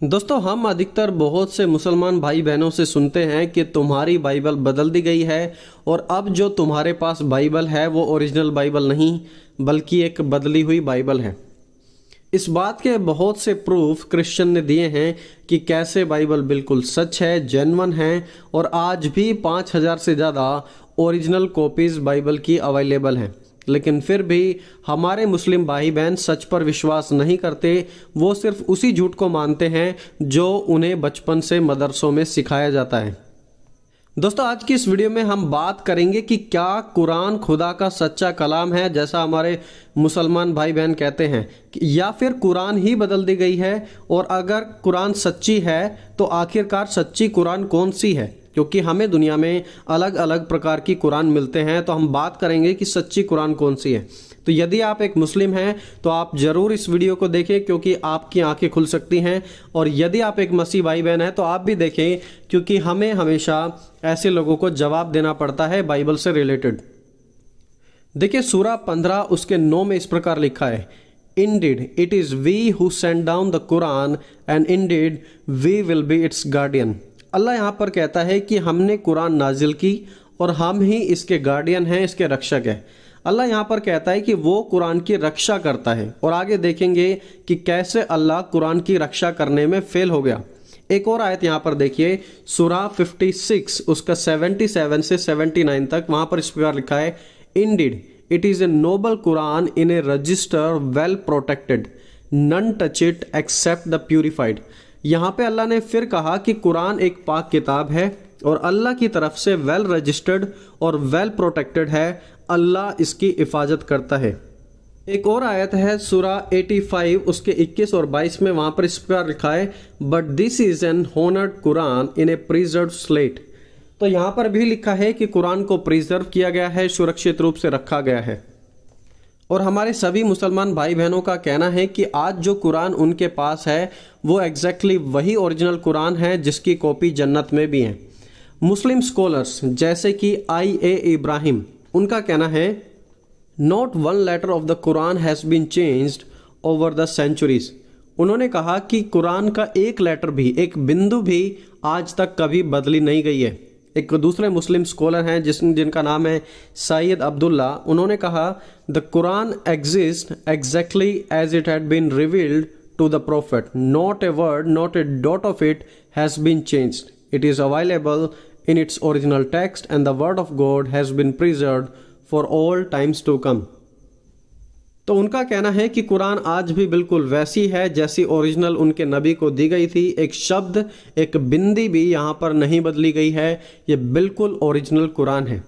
दोस्तों, हम अधिकतर बहुत से मुसलमान भाई बहनों से सुनते हैं कि तुम्हारी बाइबल बदल दी गई है और अब जो तुम्हारे पास बाइबल है वो ओरिजिनल बाइबल नहीं बल्कि एक बदली हुई बाइबल है। इस बात के बहुत से प्रूफ क्रिश्चियन ने दिए हैं कि कैसे बाइबल बिल्कुल सच है, जेन्युइन है और आज भी 5000 से ज़्यादा ओरिजिनल कॉपीज बाइबल की अवेलेबल हैं। लेकिन फिर भी हमारे मुस्लिम भाई बहन सच पर विश्वास नहीं करते। वो सिर्फ उसी झूठ को मानते हैं जो उन्हें बचपन से मदरसों में सिखाया जाता है। दोस्तों, आज की इस वीडियो में हम बात करेंगे कि क्या कुरान खुदा का सच्चा कलाम है जैसा हमारे मुसलमान भाई बहन कहते हैं, या फिर कुरान ही बदल दी गई है। और अगर कुरान सच्ची है तो आखिरकार सच्ची कुरान कौन सी है, क्योंकि हमें दुनिया में अलग अलग प्रकार की कुरान मिलते हैं। तो हम बात करेंगे कि सच्ची कुरान कौन सी है। तो यदि आप एक मुस्लिम हैं तो आप ज़रूर इस वीडियो को देखें, क्योंकि आपकी आंखें खुल सकती हैं। और यदि आप एक मसीह भाई बहन हैं तो आप भी देखें, क्योंकि हमें हमेशा ऐसे लोगों को जवाब देना पड़ता है बाइबल से रिलेटेड। देखिए, सूरा 15 उसके 9 में इस प्रकार लिखा है, Indeed, it is we who sent down the Quran and indeed we will be its guardian। अल्लाह यहाँ पर कहता है कि हमने कुरान नाजिल की और हम ही इसके गार्डियन हैं, इसके रक्षक हैं। अल्लाह यहाँ पर कहता है कि वो कुरान की रक्षा करता है। और आगे देखेंगे कि कैसे अल्लाह कुरान की रक्षा करने में फेल हो गया। एक और आयत यहाँ पर देखिए, सूरा 56 उसका 77 से 79 तक, वहाँ पर इस प्रकार लिखा है, Indeed, it is a noble Quran in a register well protected, none touch it except the purified। यहाँ पे अल्लाह ने फिर कहा कि कुरान एक पाक किताब है और अल्लाह की तरफ से वेल रजिस्टर्ड और वेल प्रोटेक्टेड है। अल्लाह इसकी हिफाजत करता है। एक और आयत है सूरा 85 उसके 21 और 22 में, वहाँ पर इस प्रकार लिखा है, but this is an honoured Quran in a preserve slate. तो यहाँ पर भी लिखा है कि कुरान को प्रिजर्व किया गया है, सुरक्षित रूप से रखा गया है। और हमारे सभी मुसलमान भाई बहनों का कहना है कि आज जो कुरान उनके पास है वो एग्जैक्टली वही ओरिजिनल कुरान है जिसकी कॉपी जन्नत में भी है। मुस्लिम स्कॉलर्स जैसे कि IA इब्राहिम, उनका कहना है, not one letter of the Quran has been changed over the centuries. उन्होंने कहा कि कुरान का एक लेटर भी, एक बिंदु भी आज तक कभी बदली नहीं गई है। एक दूसरे मुस्लिम स्कॉलर हैं जिनका नाम है सैयद अब्दुल्ला, उन्होंने कहा, the Quran exist exactly as it had been revealed to the prophet, not a word not a dot of it has been changed, it is available in its original text and the word of God has been preserved for all times to come. तो उनका कहना है कि कुरान आज भी बिल्कुल वैसी है जैसी ओरिजिनल उनके नबी को दी गई थी। एक शब्द, एक बिंदी भी यहाँ पर नहीं बदली गई है। ये बिल्कुल ओरिजिनल कुरान है।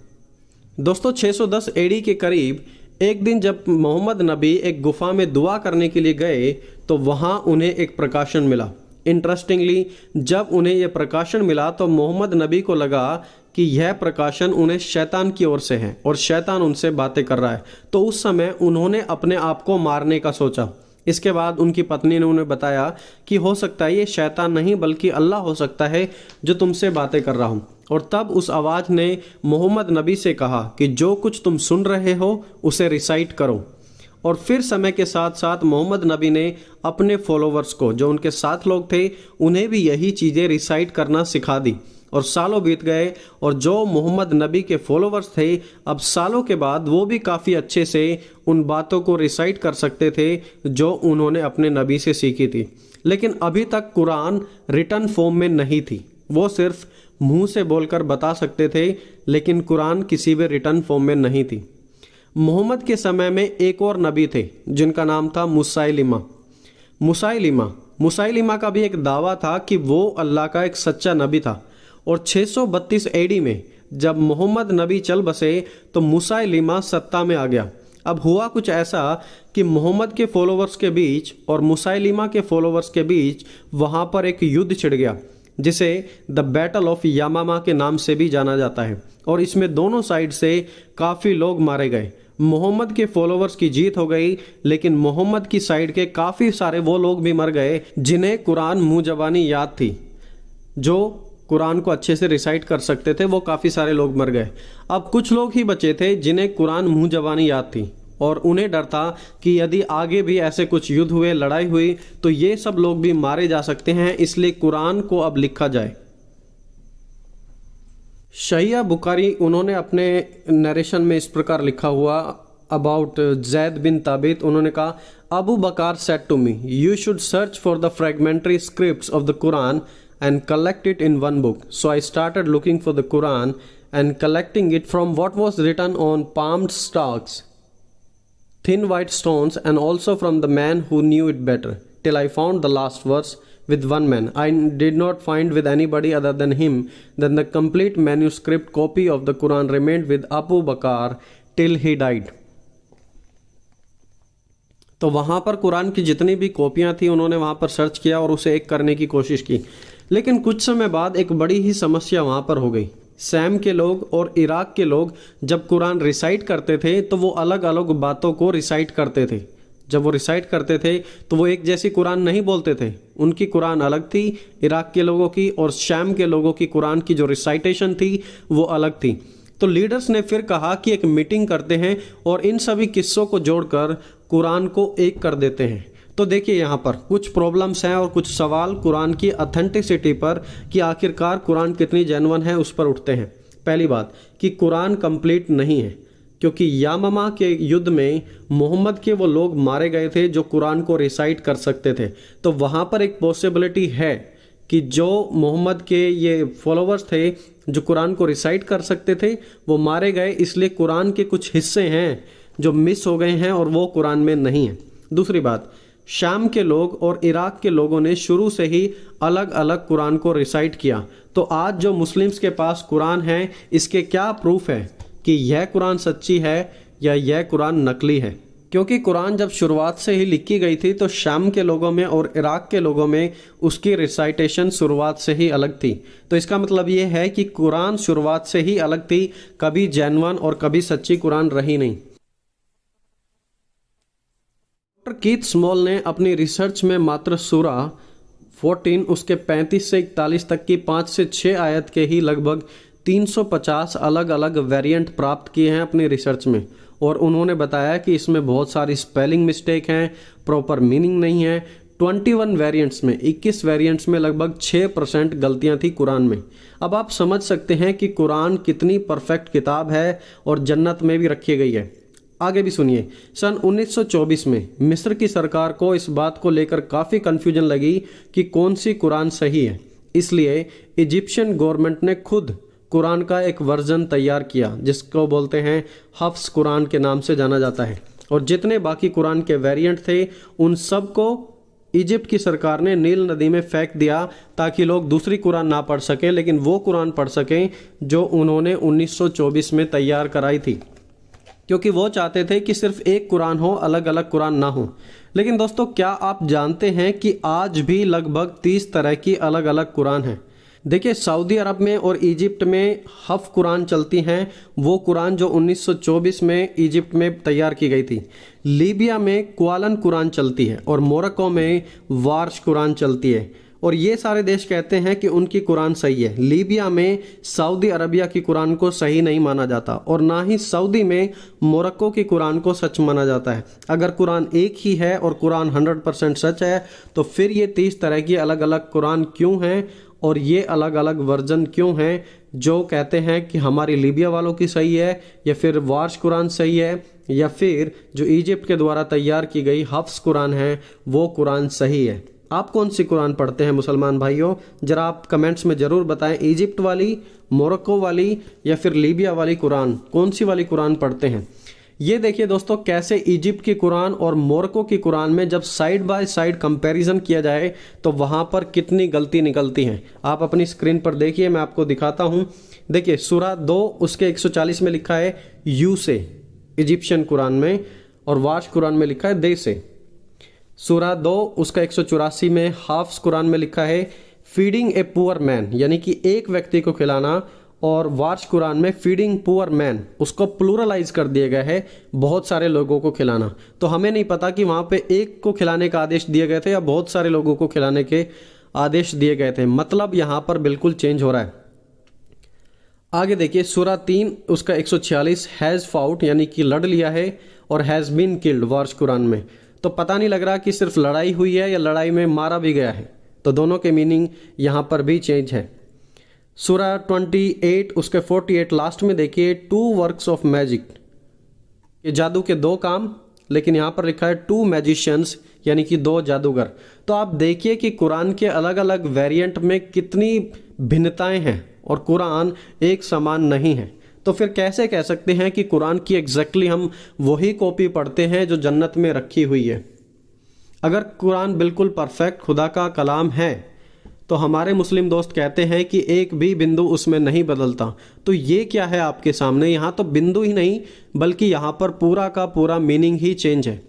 दोस्तों, 610 AD के करीब एक दिन जब मोहम्मद नबी एक गुफा में दुआ करने के लिए गए तो वहाँ उन्हें एक प्रकाशन मिला। इंटरेस्टिंगली, जब उन्हें यह प्रकाशन मिला तो मोहम्मद नबी को लगा कि यह प्रकाशन उन्हें शैतान की ओर से है और शैतान उनसे बातें कर रहा है। तो उस समय उन्होंने अपने आप को मारने का सोचा। इसके बाद उनकी पत्नी ने उन्हें बताया कि हो सकता है ये शैतान नहीं बल्कि अल्लाह हो सकता है जो तुमसे बातें कर रहा हूँ। और तब उस आवाज़ ने मोहम्मद नबी से कहा कि जो कुछ तुम सुन रहे हो उसे रिसाइट करो। और फिर समय के साथ साथ मोहम्मद नबी ने अपने फॉलोवर्स को, जो उनके साथ लोग थे, उन्हें भी यही चीज़ें रिसाइट करना सिखा दी। और सालों बीत गए और जो मोहम्मद नबी के फॉलोवर्स थे, अब सालों के बाद वो भी काफ़ी अच्छे से उन बातों को रिसाइट कर सकते थे जो उन्होंने अपने नबी से सीखी थी। लेकिन अभी तक कुरान रिटन फॉर्म में नहीं थी। वो सिर्फ मुंह से बोलकर बता सकते थे, लेकिन कुरान किसी भी रिटन फॉर्म में नहीं थी। मोहम्मद के समय में एक और नबी थे जिनका नाम था मुसैलिमा। मुसैलिमा का भी एक दावा था कि वो अल्लाह का एक सच्चा नबी था। और 632 AD में जब मोहम्मद नबी चल बसे तो मुसैलिमा सत्ता में आ गया। अब हुआ कुछ ऐसा कि मोहम्मद के फॉलोवर्स के बीच और मुसैलिमा के फॉलोवर्स के बीच वहाँ पर एक युद्ध छिड़ गया, जिसे द बैटल ऑफ यमामा के नाम से भी जाना जाता है। और इसमें दोनों साइड से काफ़ी लोग मारे गए। मोहम्मद के फॉलोवर्स की जीत हो गई, लेकिन मोहम्मद की साइड के काफ़ी सारे वो लोग भी मर गए जिन्हें कुरान मुँह ज़बानी याद थी, जो कुरान को अच्छे से रिसाइट कर सकते थे। वो काफ़ी सारे लोग मर गए। अब कुछ लोग ही बचे थे जिन्हें कुरान मुँह ज़बानी याद थी। और उन्हें डर था कि यदि आगे भी ऐसे कुछ युद्ध हुए, लड़ाई हुई, तो ये सब लोग भी मारे जा सकते हैं, इसलिए कुरान को अब लिखा जाए। शहिया बुखारी उन्होंने अपने नरेशन में इस प्रकार लिखा हुआ अबाउट जैद बिन ताबित, उन्होंने कहा, Abu Bakr said to me, you should search for the fragmentary scripts of the Quran and collect it in one book. So I started looking for the Quran and collecting it from what was written on palmed stalks, thin white stones, and also from the man who knew it better, till I found the last verse with one man. I did not find with anybody other than him. Then the complete manuscript copy of the Quran remained with Abu Bakr till he died. तो वहाँ पर कुरान की जितनी भी कॉपियाँ थी उन्होंने वहाँ पर सर्च किया और उसे एक करने की कोशिश की, लेकिन कुछ समय बाद एक बड़ी ही समस्या वहाँ पर हो गई। सैम के लोग और इराक के लोग जब कुरान रिसाइट करते थे तो वो अलग अलग बातों को रिसाइट करते थे। जब वो रिसाइट करते थे तो वो एक जैसी कुरान नहीं बोलते थे, उनकी कुरान अलग थी इराक के लोगों की, और शैम के लोगों की कुरान की जो रिसाइटेशन थी वो अलग थी। तो लीडर्स ने फिर कहा कि एक मीटिंग करते हैं और इन सभी किस्सों को जोड़कर कुरान को एक कर देते हैं। तो देखिए यहाँ पर कुछ प्रॉब्लम्स हैं और कुछ सवाल कुरान की ऑथेंटिसिटी पर कि आखिरकार कुरान कितनी जेन्युइन है उस पर उठते हैं। पहली बात कि कुरान कंप्लीट नहीं है, क्योंकि यामामा के युद्ध में मोहम्मद के वो लोग मारे गए थे जो कुरान को रिसाइट कर सकते थे। तो वहाँ पर एक पॉसिबिलिटी है कि जो मोहम्मद के ये फॉलोअर्स थे जो कुरान को रिसाइट कर सकते थे वो मारे गए, इसलिए कुरान के कुछ हिस्से हैं जो मिस हो गए हैं और वो कुरान में नहीं है। दूसरी बात, शाम के लोग और इराक के लोगों ने शुरू से ही अलग अलग कुरान को रिसाइट किया। तो आज जो मुस्लिम्स के पास कुरान है, इसके क्या प्रूफ है कि यह कुरान सच्ची है या यह कुरान नकली है? क्योंकि कुरान जब शुरुआत से ही लिखी गई थी तो शाम के लोगों में और इराक के लोगों में उसकी रिसाइटेशन शुरुआत से ही अलग थी। तो इसका मतलब ये है कि कुरान शुरुआत से ही अलग थी, कभी जेन्युइन और कभी सच्ची कुरान रही नहीं। डॉक्टर कीथ स्मॉल ने अपनी रिसर्च में मात्र सूरा 14 उसके 35 से 41 तक की 5 से 6 आयत के ही लगभग 350 अलग अलग वेरिएंट प्राप्त किए हैं अपनी रिसर्च में, और उन्होंने बताया कि इसमें बहुत सारी स्पेलिंग मिस्टेक हैं, प्रॉपर मीनिंग नहीं है। 21 वेरिएंट्स में 21 वेरिएंट्स में लगभग 6% गलतियां थी कुरान में। अब आप समझ सकते हैं कि कुरान कितनी परफेक्ट किताब है और जन्नत में भी रखी गई है। आगे भी सुनिए। सन 1924 में मिस्र की सरकार को इस बात को लेकर काफ़ी कन्फ्यूजन लगी कि कौन सी कुरान सही है, इसलिए इजिप्शियन गवर्नमेंट ने खुद कुरान का एक वर्जन तैयार किया जिसको बोलते हैं हफ्स कुरान के नाम से जाना जाता है, और जितने बाकी कुरान के वेरिएंट थे उन सब को इजिप्ट की सरकार ने नील नदी में फेंक दिया ताकि लोग दूसरी कुरान ना पढ़ सकें, लेकिन वो कुरान पढ़ सकें जो उन्होंने 1924 में तैयार कराई थी, क्योंकि वो चाहते थे कि सिर्फ एक कुरान हो, अलग अलग कुरान ना हो। लेकिन दोस्तों, क्या आप जानते हैं कि आज भी लगभग 30 तरह की अलग अलग कुरान हैं? देखिए, सऊदी अरब में और इजिप्ट में हफ कुरान चलती हैं, वो कुरान जो 1924 में इजिप्ट में तैयार की गई थी। लीबिया में क्वालन कुरान चलती है और मोरक्को में वार्श कुरान चलती है, और ये सारे देश कहते हैं कि उनकी कुरान सही है। लीबिया में सऊदी अरबिया की कुरान को सही नहीं माना जाता, और ना ही सऊदी में मोरक्को की कुरान को सच माना जाता है। अगर कुरान एक ही है और कुरान 100% सच है, तो फिर ये 30 तरह की अलग अलग कुरान क्यों हैं और ये अलग अलग वर्जन क्यों हैं जो कहते हैं कि हमारी लीबिया वालों की सही है, या फिर वार्श कुरान सही है, या फिर जो इजिप्ट के द्वारा तैयार की गई हफ्स कुरान है वो कुरान सही है? आप कौन सी कुरान पढ़ते हैं मुसलमान भाइयों? जरा आप कमेंट्स में ज़रूर बताएं, इजिप्ट वाली, मोरक्को वाली, या फिर लीबिया वाली कुरान, कौन सी वाली कुरान पढ़ते हैं? ये देखिए दोस्तों, कैसे इजिप्ट की कुरान और मोरक्को की कुरान में जब साइड बाय साइड कंपैरिजन किया जाए तो वहाँ पर कितनी गलती निकलती हैं। आप अपनी स्क्रीन पर देखिए, मैं आपको दिखाता हूँ। देखिए, सूरा 2 उसके 140 में लिखा है यू से इजिप्शियन कुरान में, और वाश कुरान में लिखा है दे से। सूरा 2 उसका 184 में हाफ्स कुरान में लिखा है फीडिंग ए पुअर मैन, यानी कि एक व्यक्ति को खिलाना, और वार्श कुरान में फीडिंग पुअर मैन उसको प्लूरलाइज कर दिया गया है, बहुत सारे लोगों को खिलाना। तो हमें नहीं पता कि वहाँ पे एक को खिलाने का आदेश दिए गए थे या बहुत सारे लोगों को खिलाने के आदेश दिए गए थे, मतलब यहाँ पर बिल्कुल चेंज हो रहा है। आगे देखिए सूरा 3 उसका 146 हैज़ फाउट यानी कि लड़ लिया है, और has been killed wars Quran में। तो पता नहीं लग रहा कि सिर्फ लड़ाई हुई है या लड़ाई में मारा भी गया है, तो दोनों के मीनिंग यहाँ पर भी चेंज है। सूरा 28 उसके 48 लास्ट में देखिए 2 वर्क्स ऑफ मैजिक, ये जादू के 2 काम, लेकिन यहाँ पर लिखा है 2 मैजिशियंस यानी कि 2 जादूगर। तो आप देखिए कि कुरान के अलग अलग वेरिएंट में कितनी भिन्नताएं हैं और कुरान एक समान नहीं है। तो फिर कैसे कह सकते हैं कि कुरान की एग्जैक्टली हम वही कॉपी पढ़ते हैं जो जन्नत में रखी हुई है। अगर कुरान बिल्कुल परफेक्ट खुदा का कलाम है तो हमारे मुस्लिम दोस्त कहते हैं कि एक भी बिंदु उसमें नहीं बदलता। तो ये क्या है आपके सामने, यहाँ तो बिंदु ही नहीं बल्कि यहाँ पर पूरा का पूरा मीनिंग ही चेंज है।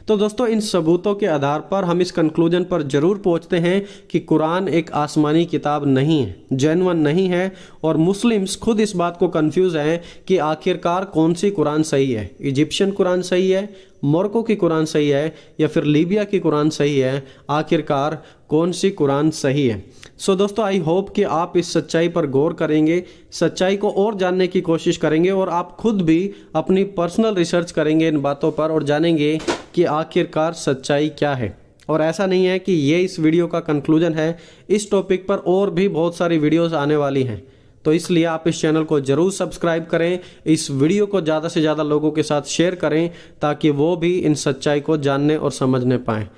तो दोस्तों इन सबूतों के आधार पर हम इस कंक्लूजन पर जरूर पहुंचते हैं कि कुरान एक आसमानी किताब नहीं है, जेन्युइन नहीं है, और मुस्लिम्स खुद इस बात को कंफ्यूज हैं कि आखिरकार कौन सी कुरान सही है, इजिप्शियन कुरान सही है, मोरक्को की कुरान सही है, या फिर लीबिया की कुरान सही है, आखिरकार कौन सी कुरान सही है। सो दोस्तों आई होप कि आप इस सच्चाई पर गौर करेंगे, सच्चाई को और जानने की कोशिश करेंगे, और आप खुद भी अपनी पर्सनल रिसर्च करेंगे इन बातों पर और जानेंगे कि आखिरकार सच्चाई क्या है। और ऐसा नहीं है कि ये इस वीडियो का कंक्लूजन है, इस टॉपिक पर और भी बहुत सारी वीडियोस आने वाली हैं। तो इसलिए आप इस चैनल को जरूर सब्सक्राइब करें, इस वीडियो को ज़्यादा से ज़्यादा लोगों के साथ शेयर करें ताकि वो भी इन सच्चाई को जानने और समझने पाएँ।